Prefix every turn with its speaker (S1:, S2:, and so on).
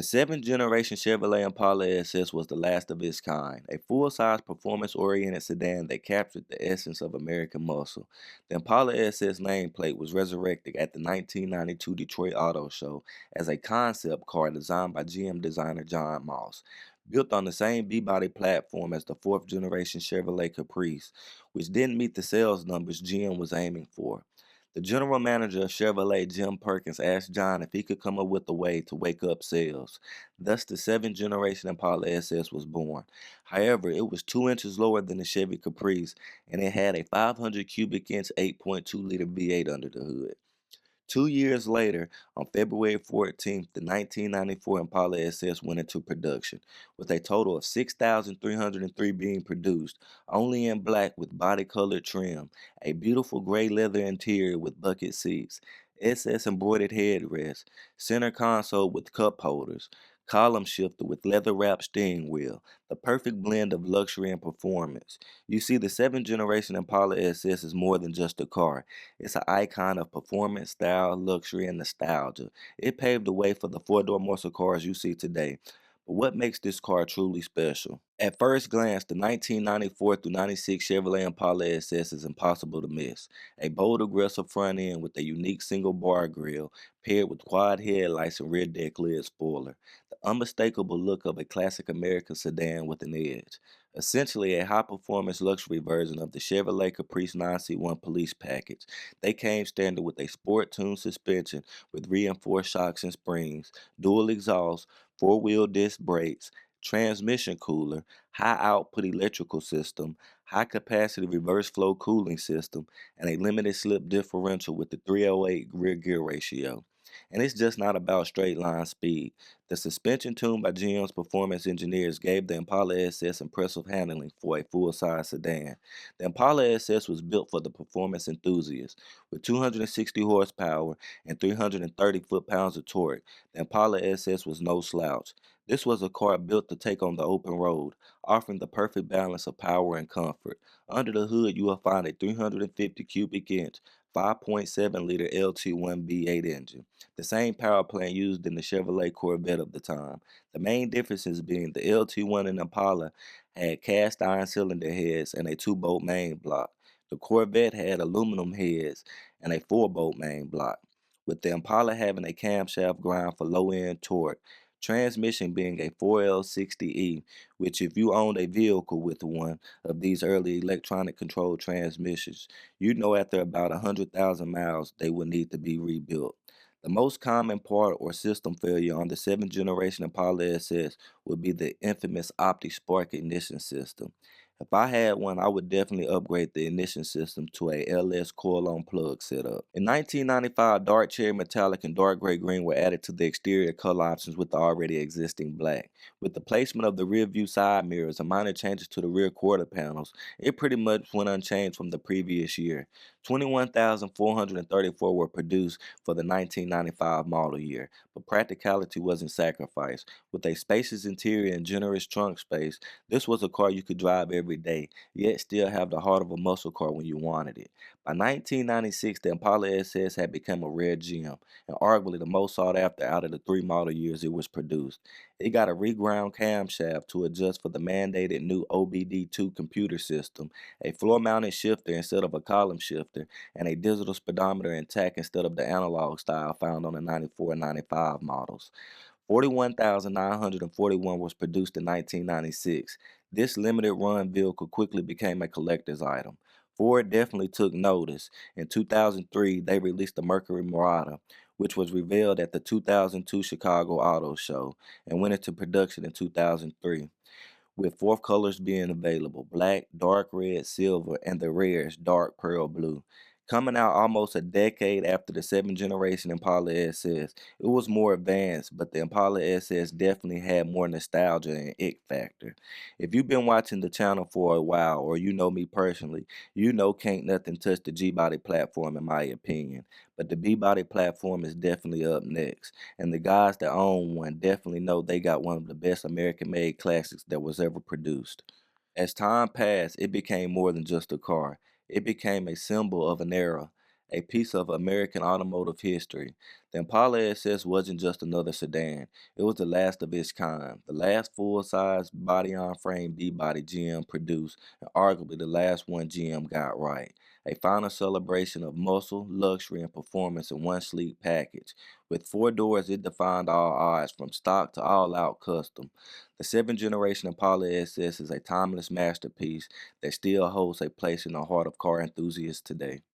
S1: The seventh generation Chevrolet Impala SS was the last of its kind, a full-size performance-oriented sedan that captured the essence of American muscle. The Impala SS nameplate was resurrected at the 1992 Detroit Auto Show as a concept car designed by GM designer John Moss. Built on the same B-body platform as the fourth generation Chevrolet Caprice, which didn't meet the sales numbers GM was aiming for. The general manager of Chevrolet, Jim Perkins, asked John if he could come up with a way to wake up sales. Thus, the seventh generation Impala SS was born. However, it was 2 inches lower than the Chevy Caprice, and it had a 500 cubic inch 8.2-liter V8 under the hood. 2 years later, on February 14th, the 1994 Impala SS went into production, with a total of 6,303 being produced, only in black with body-colored trim, a beautiful gray leather interior with bucket seats, SS embroidered headrest, center console with cup holders, column shifter with leather-wrapped steering wheel, the perfect blend of luxury and performance. You see, the 7th generation Impala SS is more than just a car. It's an icon of performance, style, luxury, and nostalgia. It paved the way for the four-door muscle cars you see today. But what makes this car truly special? At first glance, the 1994 through 96 Chevrolet Impala SS is impossible to miss. A bold, aggressive front end with a unique single bar grille, paired with quad headlights and rear deck lid spoiler. The unmistakable look of a classic American sedan with an edge. Essentially a high-performance luxury version of the Chevrolet Caprice 9C1 police package. They came standard with a sport-tuned suspension with reinforced shocks and springs, dual exhaust, four-wheel disc brakes, transmission cooler, high output electrical system, high capacity reverse flow cooling system, and a limited slip differential with the 308 rear gear ratio. And it's just not about straight line speed. The suspension tuned by GM's performance engineers gave the Impala SS impressive handling for a full-size sedan. The Impala SS was built for the performance enthusiast. With 260 horsepower and 330 foot-pounds of torque, the Impala SS was no slouch. This was a car built to take on the open road, offering the perfect balance of power and comfort. Under the hood, you will find a 350 cubic inch, 5.7-liter LT1 V8 engine, the same power plant used in the Chevrolet Corvette of the time. The main differences being the LT1 and Impala had cast iron cylinder heads and a 2-bolt main block. The Corvette had aluminum heads and a 4-bolt main block, with the Impala having a camshaft grind for low-end torque. Transmission being a 4L60E, which if you owned a vehicle with one of these early electronic controlled transmissions, you know after about 100,000 miles they will need to be rebuilt. The most common part or system failure on the 7th generation Impala SS would be the infamous OptiSpark ignition system. If I had one, I would definitely upgrade the ignition system to a LS coil-on plug setup. In 1995, dark cherry metallic and dark gray green were added to the exterior color options with the already existing black. With the placement of the rear view side mirrors and minor changes to the rear quarter panels, it pretty much went unchanged from the previous year. 21,434 were produced for the 1995 model year, but practicality wasn't sacrificed. With a spacious interior and generous trunk space, this was a car you could drive every day, yet still have the heart of a muscle car when you wanted it. By 1996, the Impala SS had become a rare gem, and arguably the most sought after out of the 3 model years it was produced. It got a reground camshaft to adjust for the mandated new OBD2 computer system, a floor-mounted shifter instead of a column shifter, and a digital speedometer intact instead of the analog style found on the 94 and 95 models. 41,941 was produced in 1996. This limited run vehicle quickly became a collector's item. Ford definitely took notice. In 2003, they released the Mercury Marauder, which was revealed at the 2002 Chicago Auto Show and went into production in 2003, with 4 colors being available: black, dark red, silver, and the rarest, dark pearl blue. Coming out almost a decade after the 7th generation Impala SS, it was more advanced, but the Impala SS definitely had more nostalgia and it factor. If you've been watching the channel for a while, or you know me personally, you know can't nothing touch the G-body platform in my opinion. But the B-body platform is definitely up next, and the guys that own one definitely know they got one of the best American-made classics that was ever produced. As time passed, it became more than just a car. It became a symbol of an era, a piece of American automotive history. The Impala SS wasn't just another sedan, it was the last of its kind, the last full size body on frame B body GM produced, and arguably the last one GM got right. A final celebration of muscle, luxury, and performance in one sleek package. With four doors, it defined all odds from stock to all out custom. The seventh generation Impala SS is a timeless masterpiece that still holds a place in the heart of car enthusiasts today.